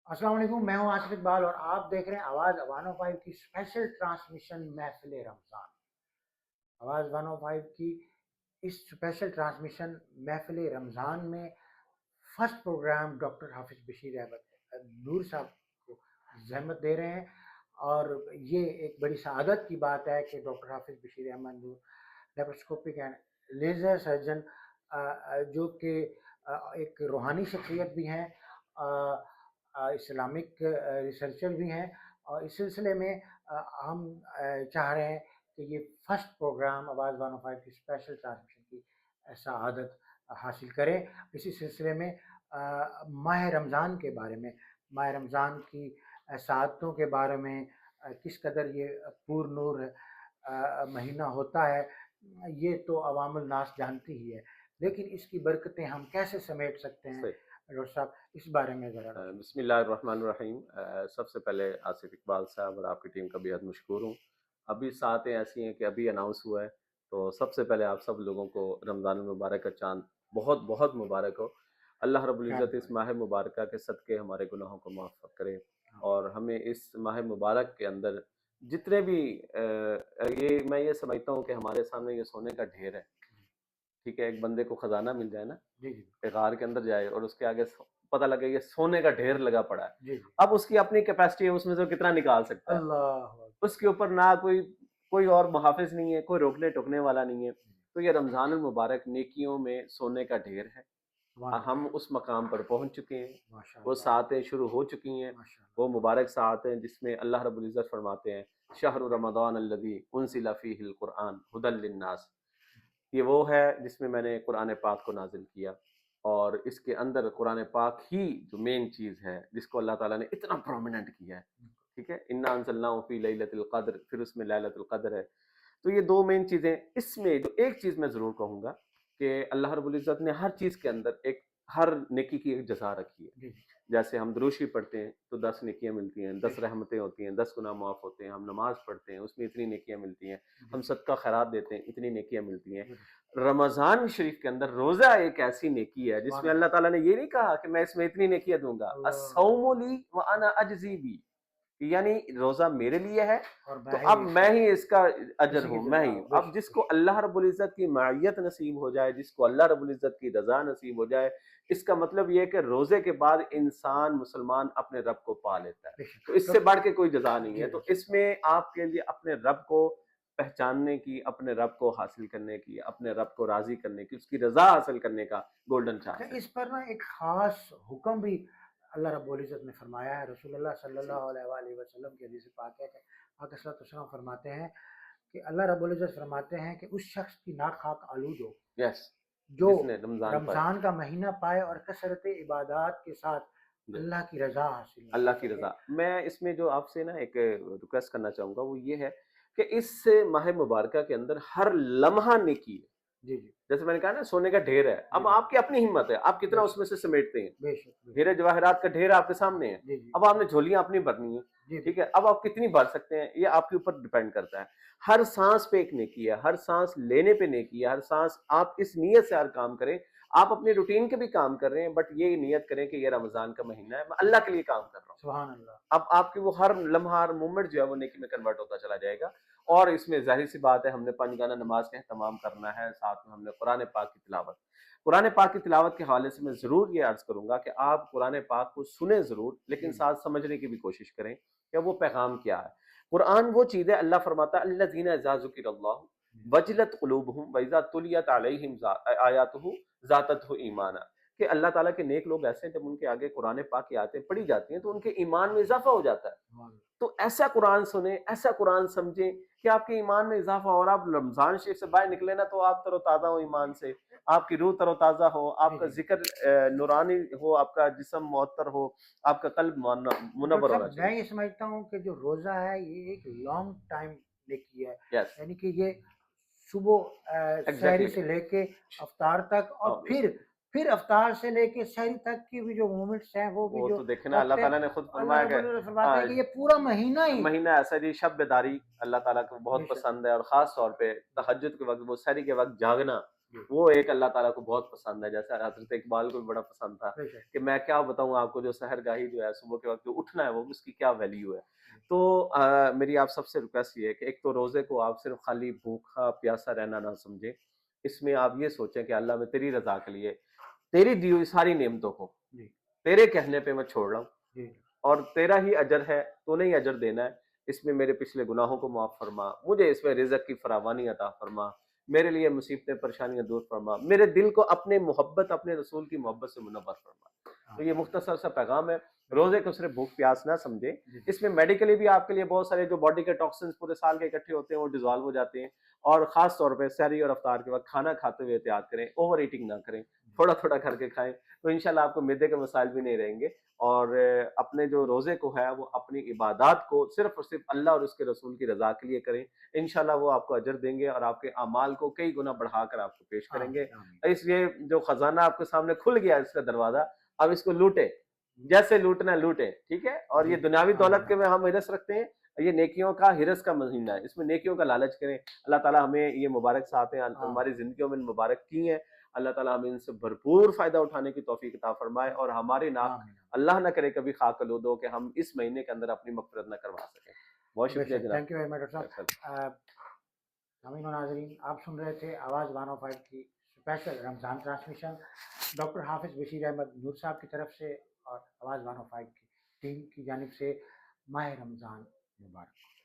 अस्सलाम वालेकुम, मैं हूं आसिफ इकबाल और आप देख रहे हैं आवाज़ 105 की स्पेशल ट्रांसमिशन महफिल रमज़ान। आवाज़ 105 की इस स्पेशल ट्रांसमिशन महफिल रमज़ान में first programme doctor Hafiz Bashir Ahmed नूर साहब को जहमत दे रहे हैं। और ये एक बड़ी सआदत की बात है कि doctor Hafiz Bashir Ahmed Noor laparoscopic and laser surgeon जो कि एक रूहानी शख्सियत भी हैं, इस्लामिक रिसर्चर भी हैं। और इस सिलसिले में हम चाह रहे हैं कि ये फर्स्ट प्रोग्राम आवाज़ 105 की स्पेशल ट्रांसमिशन की सआदत हासिल करें। इसी सिलसिले में माह रमज़ान के बारे में, माह रमज़ान की सआदतों के बारे में, किस कदर ये पुर नूर महीना होता है, ये तो अवामुल नास जानती ही है, लेकिन इसकी बरकतें हम कैसे समेट सकते हैं सही। डॉक्टर साहब, इस बारे में ज़रा रोशनी। बिस्मिल्लाहिर्रहमानिर्रहीम। सबसे पहले आसिफ इकबाल साहब और आपकी टीम का बेहद मशकूर हूँ। अभी सातें ऐसी हैं कि अभी अनाउंस हुआ है, तो सबसे पहले आप सब लोगों को रमज़ान मुबारक का चाँद बहुत बहुत मुबारक हो। अल्लाह रब्बुल इज़्ज़त इस माह मुबारक के सदक़े हमारे गुनाहों को माफ़ करे और हमें इस माह मुबारक के अंदर जितने भी मैं ये समझता हूँ कि हमारे सामने ये सोने का ढेर है। ठीक है, एक बंदे को खजाना मिल जाए ना, जी जी एक गार के अंदर जाए और उसके आगे पता लगे ये सोने का ढेर लगा पड़ा है। जी जी। अब उसकी अपनी कैपेसिटी है, उसमें से वो कितना निकाल सकता है। अल्लाह उसके ऊपर ना कोई कोई और मुहाफिज नहीं है, कोई रोकने टोकने वाला नहीं है। तो ये रमज़ान मुबारक नेकियों में सोने का ढेर है। हम उस मकाम पर पहुंच चुके हैं। वो माशाअल्लाह सातें शुरू हो चुकी हैं। माशाअल्लाह। वो मुबारक सातें जिसमें अल्लाह रब्बुल इज़्ज़त फरमाते हैं, शहरु रमज़ान अल्लज़ी उनज़िला फ़ीहिल क़ुरआन हुदल लिन्नास। ये वो है जिसमें मैंने कुरान पाक को नाजिल किया और इसके अंदर कुरान पाक ही जो मेन चीज़ है जिसको अल्लाह ताला ने इतना प्रोमिनेंट किया है। ठीक है, इन्ना अंज़लनाहु फ़ी लैलतिल क़द्र, फिर उसमें लैलतुल क़द्र है। तो ये दो मेन चीज़ें। इसमें जो एक चीज़ मैं ज़रूर कहूँगा कि अल्लाह रब्बुल इज़्ज़त ने हर चीज़ के अंदर एक हर नेकी की एक जज़ा रखी है। जी जी जैसे हम दुरूद शरीफ पढ़ते हैं तो 10 नेकियां मिलती हैं, 10 बेशक। रहमतें होती हैं, 10 गुनाह माफ़ होते हैं। हम नमाज पढ़ते हैं उसमें इतनी नेकियां मिलती हैं। जी हम सदका खैरात देते हैं, इतनी नेकियां मिलती हैं। जी। रमज़ान शरीफ के अंदर रोज़ा एक ऐसी नेकी है सुभान जिसमें अल्लाह ताला ने ये नहीं कहा कि मैं इसमें इतनी नेकियां दूंगा। अल्लाह। अस्सौमु ली व अना अजज़ी बी, यानी रोज़ा मेरे लिए है और तो मैं अब ही मैं इसका ही इसका अजर इसी की हूँ, मैं जजा ही। हूँ। अब बेशक जिसको बेशक। अल्लाह रब्बुल इज़्ज़त की मायत नसीब हो जाए, जिसको अल्लाह रब्बुल इज़्ज़त की रज़ा नसीब हो जाए, इसका मतलब ये है कि रोज़े के बाद इंसान मुसलमान अपने रब को पा लेता है। बेशक तो इससे डॉक्टर। बढ़ के कोई जज़ा नहीं है। जी तो जी। इसमें आपके लिए अपने रब को पहचानने की, अपने रब को हासिल करने की, अपने रब को राज़ी करने की, उसकी रज़ा हासिल करने का गोल्डन अच्छा, चांस है। इस पर ना एक खास हुक्म भी अल्लाह रब्बुल इज़्ज़त ने फरमाया है। रसूलुल्लाह सही। सल्लल्लाहु अलैहि वसल्लम की हदीस पाक है कि आका सल्लल्लाहु अलैहि वसल्लम फरमाते हैं कि अल्लाह रब्बुल इज़्ज़त फरमाते हैं कि उस शख्स की नाक खाक आलूद हो यस, जो जिसने रमज़ान पाए। रमज़ान का महीना पाए और कसरत इबादत के साथ यस, अल्लाह की रज़ा हासिल न कर अल्लाह की सके। रज़ा। मैं इसमें जो आपसे ना एक रिक्वेस्ट करना चाहूँगा वो ये है कि इस माह मुबारका के अंदर हर लम्हा नेकी है। जी जी जैसे मैंने कहा ना सोने का ढेर है, जी अब जी। आपकी अपनी हिम्मत है, आप कितना बेशक उसमें से समेटते हैं। बेशक बेशक। हीरे जवाहरात का ढेर आपके सामने है। जी जी अब आपने झोलियाँ अपनी भरनी है। जी ठीक है, बिल्कुल। अब आप कितनी भर सकते हैं ये आपके ऊपर डिपेंड करता है। हर सांस पे एक नेकी है, हर सांस लेने पे नेकी है, हर सांस आप इस नीयत से हर काम करें। आप अपने रूटीन के भी काम कर रहे हैं बट ये नियत करें कि ये रमजान का महीना है, मैं अल्लाह के लिए काम कर रहा हूँ। सुभान अल्लाह। अब आपकी वो हर लम्हा हर मोमेंट जो है वो नेकी में कन्वर्ट होता चला जाएगा। और इसमें जाहिर सी बात है हमने पंजगाना नमाज का एहतमाम करना है, साथ में हमने कुरान पाक की तिलावत। कुरान पाक की तिलावत के हवाले से मैं ज़रूर ये अर्ज़ करूँगा कि आप कुरान पाक को सुने ज़रूर, लेकिन जी साथ समझने की भी कोशिश करें कि वो पैगाम क्या है। कुरान वो चीज़ है, अल्लाह फरमाता है अल्लज़ीना इज़ा ज़ुकिरल्लाहु वजलत कुलूबुहुम व इज़ा तुलियत अलैहिम आयातुहु ज़ादतहु ईमाना। कि अल्लाह ताला के नेक लोग ऐसे हैं जब उनके आगे कुरान पाक की आयतें पढ़ी जाती हैं तो उनके ईमान में इजाफा हो जाता है। सुभान तो ऐसा कुरान सुने, ऐसा कुरान समझें कि आपके ईमान में इजाफा हो। और आप रमजान शरीफ से बाहर निकले ना तो आप तरोताज़ा हो ईमान से, आपकी रूह तरोताज़ा हो, जी आपका जी। जिक्र नूरानी हो, आपका जिस्म मुअत्तर हो, आपका कल्ब तो डॉक्टर मुनव्वर होना साहब, मैं चाहिए। ये समझता हूँ कि जो रोज़ा है ये एक लॉन्ग टाइम नेकी है, यस, यानी कि ये सुबह सहरी एग्जैक्टली। से लेके अफ्तार तक, और फिर अफ्तार से लेके सहरी तक की भी जो मोमेंट्स हैं वो भी वो जो तो देखे ना, अल्लाह वक्त है, ताला ने खुद अल्लाह फरमाया कि रब्बुल इज़्ज़त फरमाते हैं कि ये पूरा महीना ही। महीना ऐसा जी शब बेदारी अल्लाह ताला को बहुत बेशक पसंद है और ख़ास तौर पे तहज्जुद के वक़्त वो सहरी के वक़्त जागना وہ ایک اللہ تعالیٰ کو بہت پسند ہے، جیسے حضرت اقبال کو بھی بڑا پسند تھا بے شک کہ میں کیا بتاؤں آپ کو، جو سحر گاہی جو ہے صبح کے وقت جو اٹھنا ہے وہ اس کی کیا ویلیو ہے۔ تو میری آپ سب سے ریکویسٹ یہ ہے کہ ایک تو روزے کو آپ صرف خالی بھوکا پیاسا رہنا نہ سمجھیں، اس میں آپ یہ سوچیں کہ اللہ میں تیری رضا کے لیے تیری دی ہوئی ساری نعمتوں کو جی تیرے کہنے پہ میں چھوڑ رہا ہوں، جی اور تیرا ہی اجر ہے، تو نے ہی اجر دینا ہے، اس میں میرے پچھلے گناہوں کو معاف فرما، مجھے اس میں رزق کی فراوانی عطا فرما، میرے لیے مصیبتیں پریشانیاں دور فرما، میرے دل کو اپنے محبت اپنے رسول کی محبت سے منور فرما۔ تو یہ مختصر سا پیغام ہے، روزے کو صرف بھوک پیاس نہ سمجھے، اس میں میڈیکلی بھی آپ کے لیے بہت سارے جو باڈی کے ٹاکسنز پورے سال کے اکٹھے ہوتے ہیں وہ ڈیزالو ہو جاتے ہیں، اور خاص طور پہ سحری اور افطار کے وقت کھانا کھاتے ہوئے احتیاط کریں، اوور ایٹنگ نہ کریں، تھوڑا تھوڑا کر کے کھائیں، تو انشاءاللہ آپ کو معدے کے مسائل بھی نہیں رہیں گے، اور اپنے جو روزے کو ہے وہ اپنی عبادات کو صرف اور صرف اللہ اور اس کے رسول کی رضا کے لیے کریں، انشاءاللہ وہ آپ کو اجر دیں گے اور آپ کے اعمال کو کئی گنا بڑھا کر آپ کو پیش کریں گے۔ اس لیے جو خزانہ آپ کے سامنے کھل گیا اس کا دروازہ، اب اس کو لوٹیں، جیسے لوٹنا ہے لوٹیں، ٹھیک ہے؟ اور یہ دنیاوی دولت کے میں ہم ہرس رکھتے ہیں، یہ نیکیوں کا ہرس کا مہینہ ہے، اس میں نیکیوں کا لالچ کریں۔ اللہ تعالیٰ ہمیں یہ مبارک ساتھ ہیں، ہماری زندگیوں میں مبارک کی ہیں، اللہ تعالیٰ ہمیں ان سے بھرپور فائدہ اٹھانے کی توفیق عطا فرمائے، اور ہماری ناک اللہ نہ کرے کبھی خاک آلود ہو کہ ہم اس مہینے کے اندر اپنی مغفرت نہ کروا سکیں۔ بہت شکریہ جناب۔ Thank you very much doctor صاحب۔ ناظرین و ناظرین، آپ سن رہے تھے آواز 105 کی اسپیشل رمضان ٹرانسمیشن ڈاکٹر حافظ بشیر احمد نور صاحب کی طرف سے اور آواز 105 کی ٹیم کی جانب سے۔ ماہ رمضان مبارک۔